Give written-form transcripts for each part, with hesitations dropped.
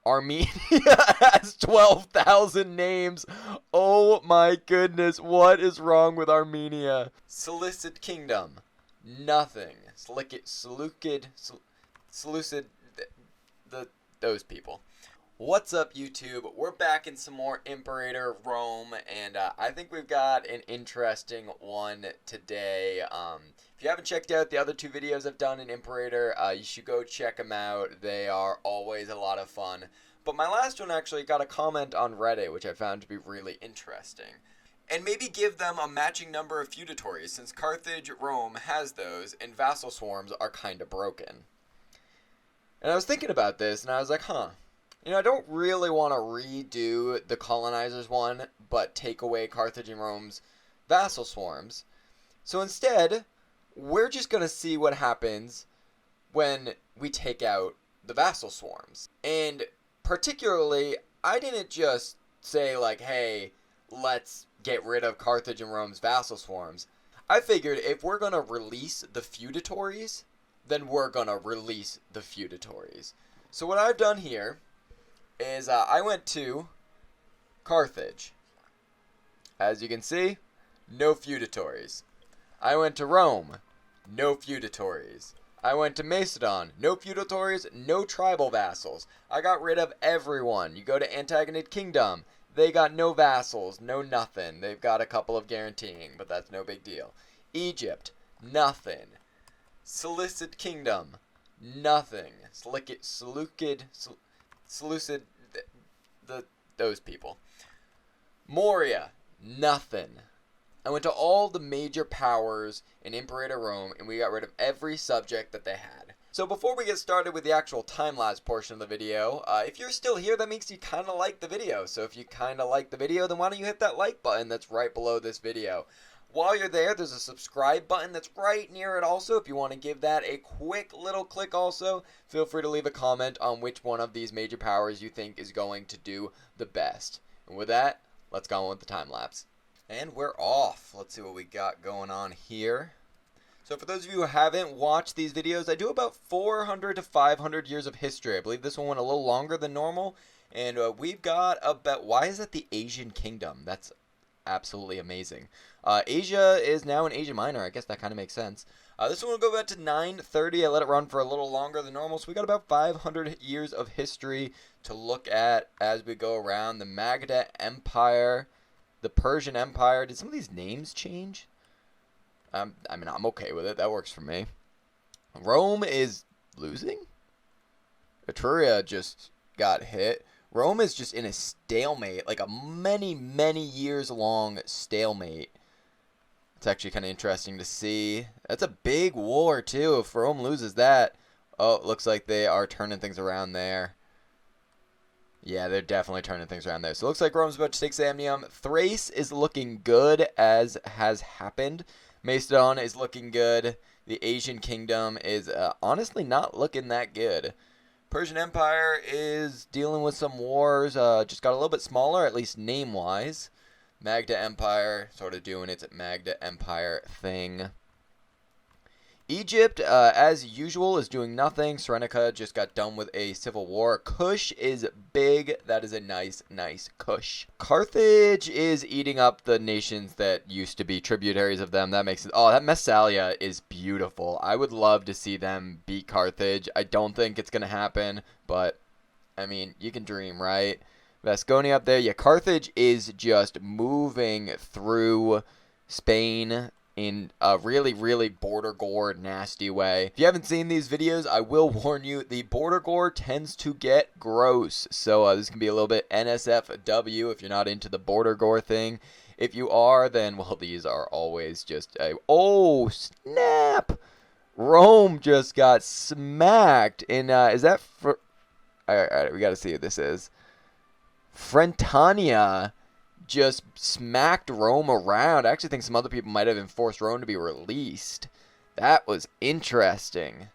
Armenia has 12,000 names. Oh my goodness, what is wrong with Armenia? Seleucid Kingdom, nothing. Seleucid, those people. What's up, YouTube? We're back in some more Imperator Rome, and I think we've got an interesting one today. If you haven't checked out the other two videos I've done in Imperator, you should go check them out. They are always a lot of fun. But my last one actually got a comment on Reddit, which I found to be really interesting. And maybe give them a matching number of feudatories, since Carthage, Rome has those, and vassal swarms are kind of broken. And I was thinking about this, and I was like, you know, I don't really want to redo the colonizers one, but take away Carthage and Rome's vassal swarms. So instead, we're just going to see what happens when we take out the vassal swarms. And particularly, I didn't just say like, hey, let's get rid of Carthage and Rome's vassal swarms. I figured if we're going to release the feudatories, then we're going to release the feudatories. So what I've done here is I went to Carthage. As you can see, no feudatories. I went to Rome, no feudatories. I went to Macedon, no feudatories, no tribal vassals. I got rid of everyone. You go to Antagonid Kingdom, they got no vassals, no nothing. They've got a couple of guaranteeing, but that's no big deal. Egypt, nothing. Seleucid Kingdom, nothing. Seleucid, those people. Moria, nothing. I went to all the major powers in Imperator Rome, and we got rid of every subject that they had. So before we get started with the actual time-lapse portion of the video, if you're still here, that means you kind of like the video. So if you kind of like the video, then why don't you hit that like button that's right below this video. While you're there, there's a subscribe button that's right near it also. If you want to give that a quick little click also, feel free to leave a comment on which one of these major powers you think is going to do the best. And with that, let's go on with the time-lapse. And we're off. Let's see what we got going on here. So for those of you who haven't watched these videos, I do about 400 to 500 years of history. I believe this one went a little longer than normal. And we've got about... Why is that the Asian Kingdom? That's absolutely amazing. Asia is now in Asia Minor. I guess that kind of makes sense. This one will go back to 930. I let it run for a little longer than normal. So we got about 500 years of history to look at as we go around. The Magda Empire, the Persian Empire. Did some of these names change? I mean, I'm okay with it. That works for me. Rome is losing? Etruria just got hit. Rome is just in a stalemate, like a many, many years long stalemate. It's actually kind of interesting to see. That's a big war, too. If Rome loses that, oh, it looks like they are turning things around there. Yeah, they're definitely turning things around there. So it looks like Rome's about to take Samnium. Thrace is looking good, as has happened. Macedon is looking good. The Asian Kingdom is honestly not looking that good. Persian Empire is dealing with some wars, just got a little bit smaller, at least name-wise. Magda Empire, sort of doing its Magda Empire thing. Egypt, as usual, is doing nothing. Cyrenaica just got done with a civil war. Kush is big. That is a nice, nice Kush. Carthage is eating up the nations that used to be tributaries of them. That makes it... Oh, that Massalia is beautiful. I would love to see them beat Carthage. I don't think it's going to happen, but, I mean, you can dream, right? Vasconia up there. Yeah, Carthage is just moving through Spain in a really, really border gore nasty way. If you haven't seen these videos, I will warn you, the border gore tends to get gross. So this can be a little bit NSFW if you're not into the border gore thing. If you are, then, well, these are always just a... Oh, snap! Rome just got smacked. And is that for... Alright, we gotta see what this is. Frentania just smacked Rome around. I actually think some other people might have enforced Rome to be released. That was interesting.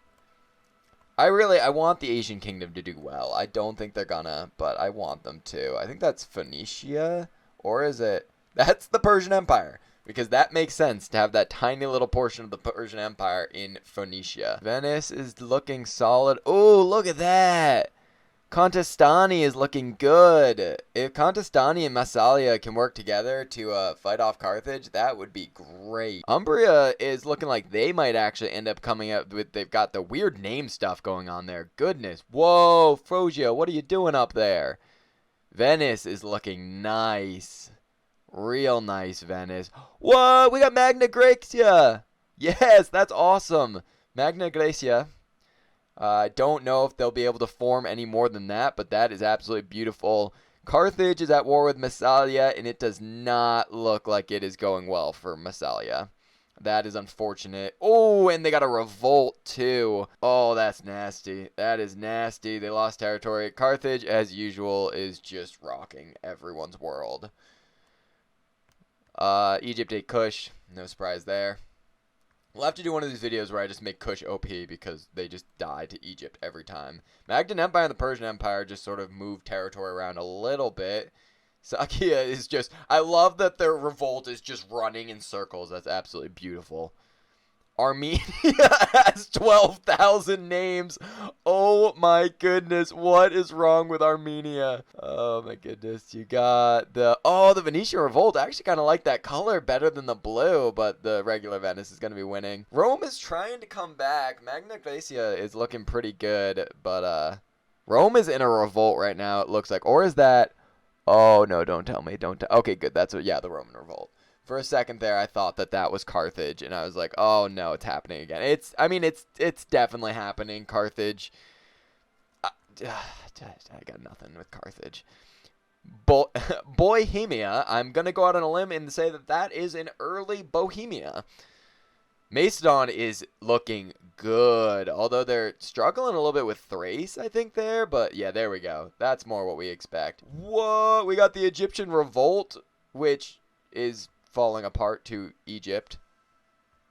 I want the Asian Kingdom to do well. I don't think they're gonna, but I want them to. I think that's Phoenicia, or is it... That's the Persian Empire, because that makes sense to have that tiny little portion of the Persian Empire in Phoenicia. Venice is looking solid. Oh, look at that! Contestani is looking good. If Contestani and Massalia can work together to fight off Carthage, that would be great. Umbria is looking like they might actually end up coming up with... They've got the weird name stuff going on there. Goodness. Whoa, Frozio, what are you doing up there? Venice is looking nice. Real nice, Venice. Whoa, we got Magna Graecia. Yes, that's awesome. Magna Graecia. I don't know if they'll be able to form any more than that, but that is absolutely beautiful. Carthage is at war with Massalia, and it does not look like it is going well for Massalia. That is unfortunate. Oh, and they got a revolt, too. Oh, that's nasty. That is nasty. They lost territory. Carthage, as usual, is just rocking everyone's world. Egypt ate Kush. No surprise there. We'll have to do one of these videos where I just make Kush OP because they just die to Egypt every time. Magdan Empire and the Persian Empire just sort of moved territory around a little bit. Sakia is just... I love that their revolt is just running in circles. That's absolutely beautiful. Armenia has 12,000 names. Oh my goodness. What is wrong with Armenia? Oh my goodness. You got the... Oh, the Venetian Revolt. I actually kind of like that color better than the blue, but the regular Venice is going to be winning. Rome is trying to come back. Magna Graecia is looking pretty good, but Rome is in a revolt right now, it looks like. Or is that... Oh, no, don't tell me. Don't tell... Okay, good. That's... Yeah, the Roman Revolt. For a second there, I thought that was Carthage, and I was like, "Oh no, it's happening again." It's definitely happening. Carthage. I got nothing with Carthage. Bohemia. I'm gonna go out on a limb and say that is an early Bohemia. Macedon is looking good, although they're struggling a little bit with Thrace, I think there. But yeah, there we go. That's more what we expect. Whoa, we got the Egyptian Revolt, which is falling apart to Egypt.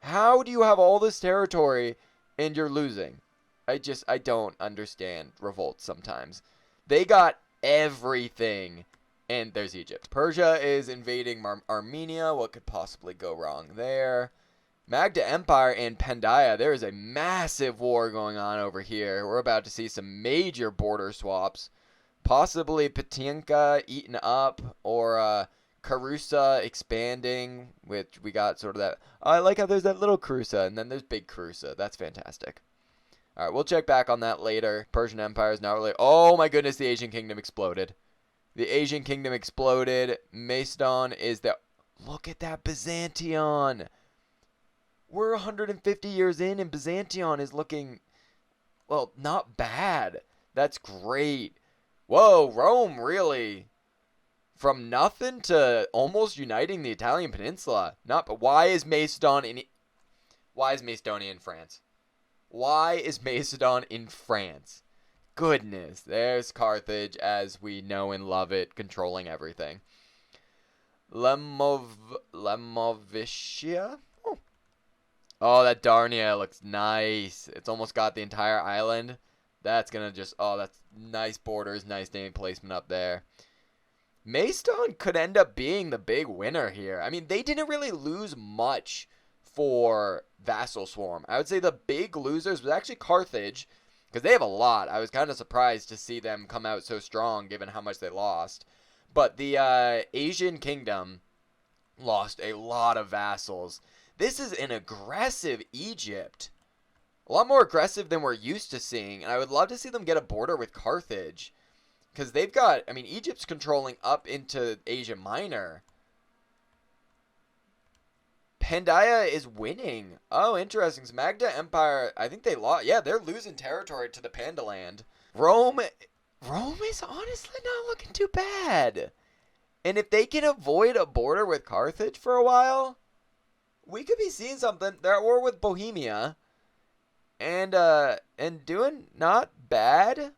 How do you have all this territory and you're losing? I don't understand revolts sometimes. They got everything, and there's Egypt. Persia is invading Armenia. What could possibly go wrong there? Magda Empire and Pandaia. There is a massive war going on over here. We're about to see some major border swaps. Possibly Patinka eaten up, or Carusa expanding, which we got sort of that. Oh, I like how there's that little Carusa, and then there's big Carusa. That's fantastic. All right, we'll check back on that later. Persian Empire is not really... Oh, my goodness, the Asian Kingdom exploded. The Asian Kingdom exploded. Macedon is the... Look at that Byzantion. We're 150 years in, and Byzantion is looking... Well, not bad. That's great. Whoa, Rome, really... From nothing to almost uniting the Italian peninsula. But why is Macedonia in France? Why is Macedon in France? Goodness, there's Carthage as we know and love it, controlling everything. Lemovicia? Oh, that Darnia looks nice. It's almost got the entire island. That's gonna just... Oh, that's nice borders, nice name placement up there. Macedon could end up being the big winner here. I mean, they didn't really lose much for Vassal Swarm. I would say the big losers was actually Carthage, because they have a lot. I was kind of surprised to see them come out so strong, given how much they lost. But the Asian Kingdom lost a lot of vassals. This is an aggressive Egypt. A lot more aggressive than we're used to seeing, and I would love to see them get a border with Carthage. Because they've got, I mean, Egypt's controlling up into Asia Minor. Pandaia is winning. Oh, interesting. So Magda Empire, I think they lost. Yeah, they're losing territory to the Panda Land. Rome is honestly not looking too bad. And if they can avoid a border with Carthage for a while, we could be seeing something. They're at war with Bohemia. And doing not bad.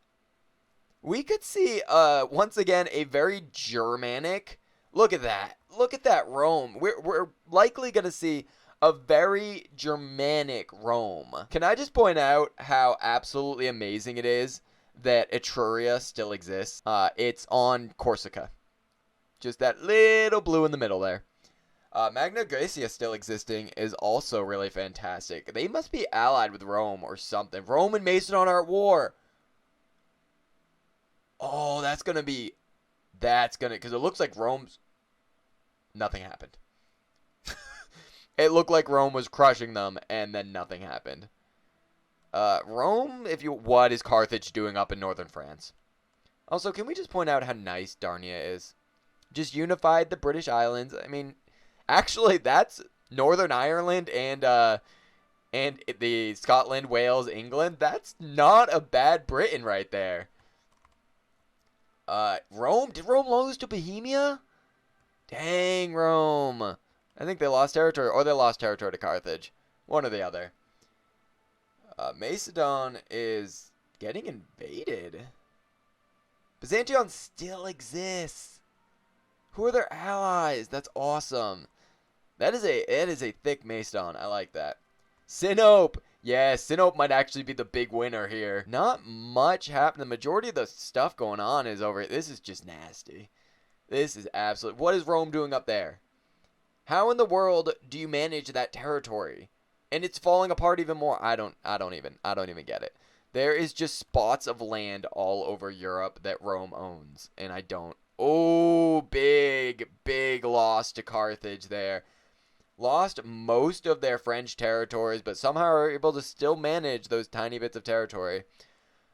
We could see, once again, a very Germanic... Look at that. Look at that Rome. We're likely going to see a very Germanic Rome. Can I just point out how absolutely amazing it is that Etruria still exists? It's on Corsica. Just that little blue in the middle there. Magna Graecia still existing is also really fantastic. They must be allied with Rome or something. Rome and Macedon are at war. Oh, because it looks like nothing happened. It looked like Rome was crushing them, and then nothing happened. Rome, what is Carthage doing up in northern France? Also, can we just point out how nice Darnia is? Just unified the British Islands. I mean, actually, that's Northern Ireland and the Scotland, Wales, England. That's not a bad Britain right there. Rome? Did Rome lose to Bohemia? Dang, Rome. I think they lost territory, or they lost territory to Carthage. One or the other. Macedon is getting invaded. Byzantium still exists. Who are their allies? That's awesome. That is a thick Macedon. I like that. Sinope. Yeah, Sinope might actually be the big winner here. Not much happened. The majority of the stuff going on is over. This is just nasty. This is absolute. What is Rome doing up there? How in the world do you manage that territory? And it's falling apart even more. I don't even get it. There is just spots of land all over Europe that Rome owns, and I don't. Oh, big loss to Carthage there. Lost most of their French territories, but somehow are able to still manage those tiny bits of territory.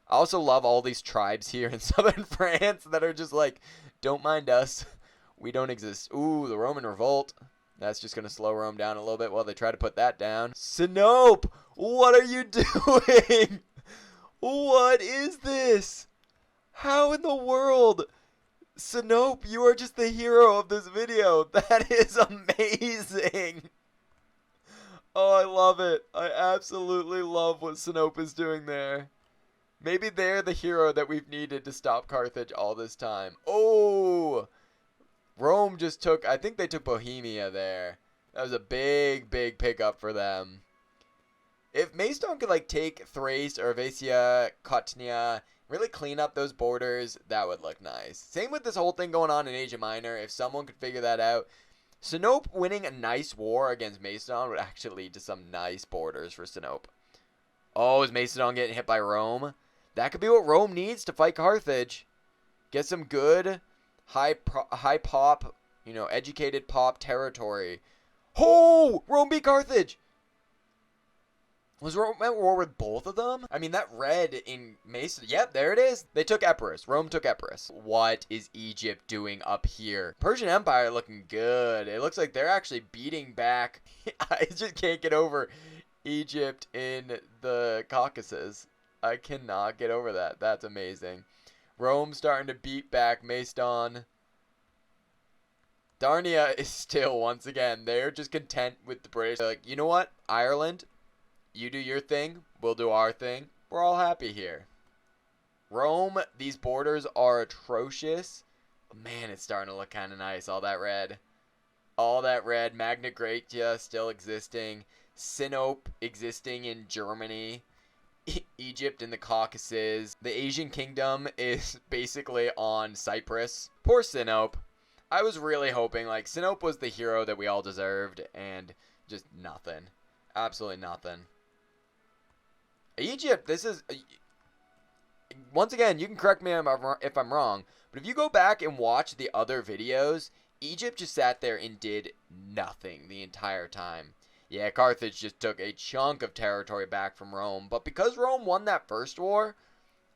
I also love all these tribes here in southern France that are just like, don't mind us. We don't exist. Ooh, the Roman revolt. That's just going to slow Rome down a little bit while they try to put that down. Sinope! What are you doing? What is this? How in the world? Sinope, you are just the hero of this video. That is amazing. Oh, I love it. I absolutely love what Sinope is doing there. Maybe they're the hero that we've needed to stop Carthage all this time. Oh! Rome just took, I think they took Bohemia there. That was a big pickup for them. If Macedon could like take Thrace, Hervesia, Khotnia, really clean up those borders, that would look nice. Same with this whole thing going on in Asia Minor. If someone could figure that out. Sinope winning a nice war against Macedon would actually lead to some nice borders for Sinope. Oh, is Macedon getting hit by Rome? That could be what Rome needs to fight Carthage. Get some good high pop, educated pop territory. Oh, Rome beat Carthage. Was Rome at war with both of them? I mean, that red in Macedon. Yep, there it is. They took Epirus. Rome took Epirus. What is Egypt doing up here? Persian Empire looking good. It looks like they're actually beating back. I just can't get over Egypt in the Caucasus. I cannot get over that. That's amazing. Rome starting to beat back Macedon. Darnia is still, once again, they're just content with the British. They're like, you know what? Ireland, you do your thing. We'll do our thing. We're all happy here. Rome, these borders are atrocious. Man, it's starting to look kind of nice. All that red. All that red. Magna Graecia still existing. Sinope existing in Germany. Egypt in the Caucasus. The Asian kingdom is basically on Cyprus. Poor Sinope. I was really hoping, like, Sinope was the hero that we all deserved, and just nothing. Absolutely nothing. Egypt, this is... Once again, you can correct me if I'm wrong, but if you go back and watch the other videos, Egypt just sat there and did nothing the entire time. Yeah, Carthage just took a chunk of territory back from Rome. But because Rome won that first war,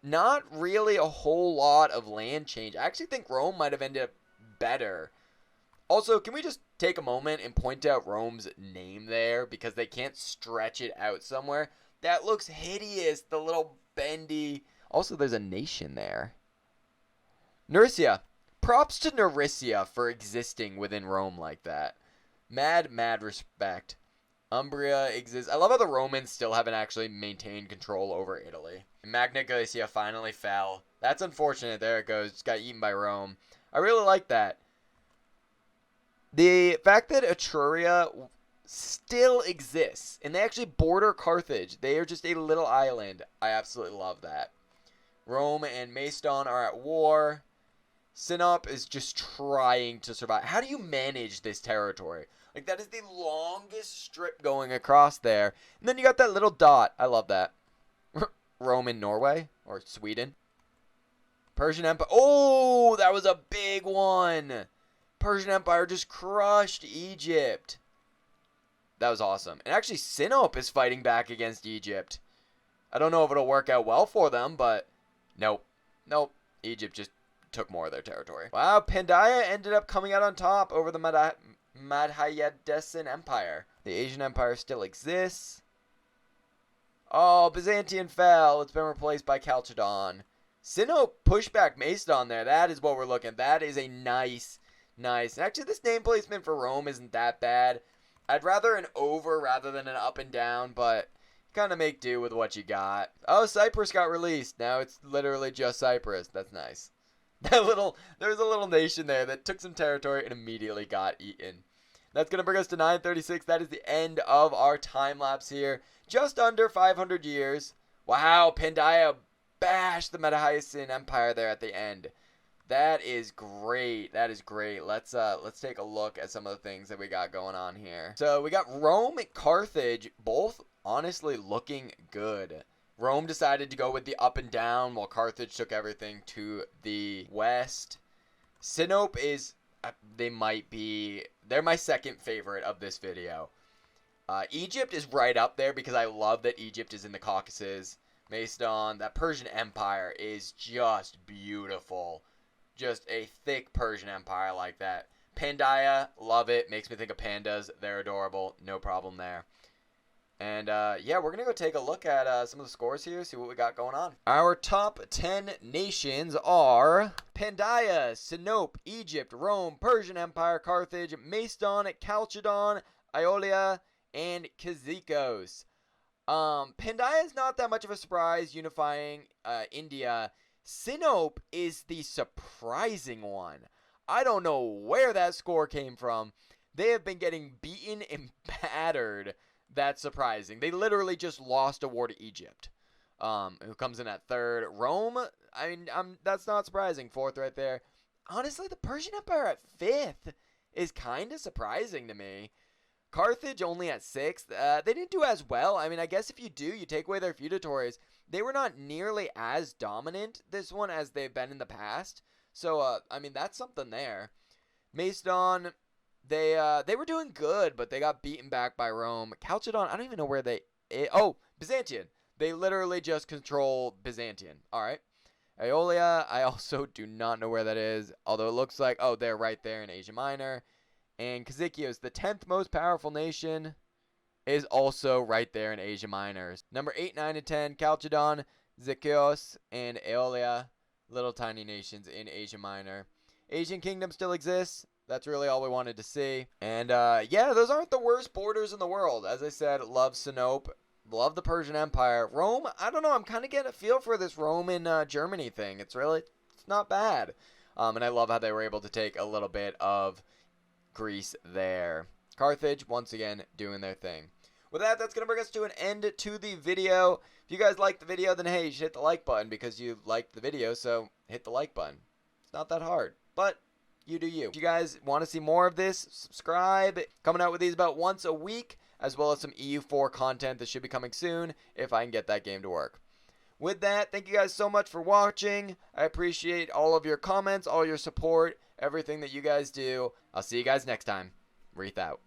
not really a whole lot of land change. I actually think Rome might have ended up better. Also, can we just take a moment and point out Rome's name there? Because they can't stretch it out somewhere. That looks hideous. The little bendy. Also, there's a nation there. Nursia. Props to Nursia for existing within Rome like that. Mad respect. Umbria exists. I love how the Romans still haven't actually maintained control over Italy. Magna Graecia finally fell. That's unfortunate. There it goes. Just got eaten by Rome. I really like that. The fact that Etruria still exists, and they actually border Carthage. They are just a little island. I absolutely love that. Rome and Macedon are at war. Sinope is just trying to survive. How do you manage this territory? Like, that is the longest strip going across there. And then you got that little dot. I love that. Rome in Norway or Sweden. Persian Empire. Oh, that was a big one. Persian Empire just crushed Egypt. That was awesome. And actually, Sinope is fighting back against Egypt. I don't know if it'll work out well for them, but nope. Nope. Egypt just took more of their territory. Wow, Pandaia ended up coming out on top over the Madhyadecin Empire. The Asian Empire still exists. Oh, Byzantium fell. It's been replaced by Chalcedon. Sinope pushed back Macedon there. That is what we're looking at. That is a nice. Actually, this name placement for Rome isn't that bad. I'd rather an over rather than an up and down, but kind of make do with what you got. Oh, Cyprus got released. Now it's literally just Cyprus. That's nice. There was a little nation there that took some territory and immediately got eaten. That's going to bring us to 936. That is the end of our time lapse here. Just under 500 years. Wow, Pandaia bashed the Madhyadecin Empire there at the end. That is great. That is great. Let's take a look at some of the things that we got going on here. So we got Rome and Carthage, both honestly looking good. Rome decided to go with the up and down, while Carthage took everything to the west. Sinope is, they're my second favorite of this video. Egypt is right up there because I love that Egypt is in the Caucasus. Macedon, that Persian Empire is just beautiful. Just a thick Persian Empire like that. Pandaia, love it. Makes me think of pandas. They're adorable. No problem there. And, yeah, we're going to go take a look at some of the scores here, see what we got going on. Our top 10 nations are Pandaia, Sinope, Egypt, Rome, Persian Empire, Carthage, Macedon, Chalcedon, Iolia, and Kyzikos. Pandaia is not that much of a surprise, unifying India. Sinope is the surprising one. I don't know where that score came from. They have been getting beaten and battered. That's surprising. They literally just lost a war to Egypt, who comes in at third. Rome, I mean, that's not surprising. Fourth right there. Honestly, the Persian Empire at fifth is kind of surprising to me. Carthage only at sixth. They didn't do as well. I mean, I guess if you take away their feudatories, they were not nearly as dominant this one as they've been in the past. So, I mean, that's something there. Macedon, they were doing good, but they got beaten back by Rome. Chalcedon, I don't even know where they... Oh, Byzantium. They literally just control Byzantium. All right. Iolia, I also do not know where that is, although it looks like... Oh, they're right there in Asia Minor. And Kyzikos, the 10th most powerful nation, is also right there in Asia Minor. Number 8, 9, and 10, Chalcedon, Kyzikos, and Aeolia, little tiny nations in Asia Minor. Asian Kingdom still exists. That's really all we wanted to see. And, yeah, those aren't the worst borders in the world. As I said, love Sinope, love the Persian Empire. Rome, I don't know, I'm kind of getting a feel for this Rome and Germany thing. It's not bad. And I love how they were able to take a little bit of Greece there. Carthage, once again, doing their thing. With that, that's going to bring us to an end to the video. If you guys liked the video, then hey, you should hit the like button because you liked the video, so hit the like button. It's not that hard, but you do you. If you guys want to see more of this, subscribe. Coming out with these about once a week, as well as some EU4 content that should be coming soon if I can get that game to work. With that, thank you guys so much for watching. I appreciate all of your comments, all your support, everything that you guys do. I'll see you guys next time. Wreath out.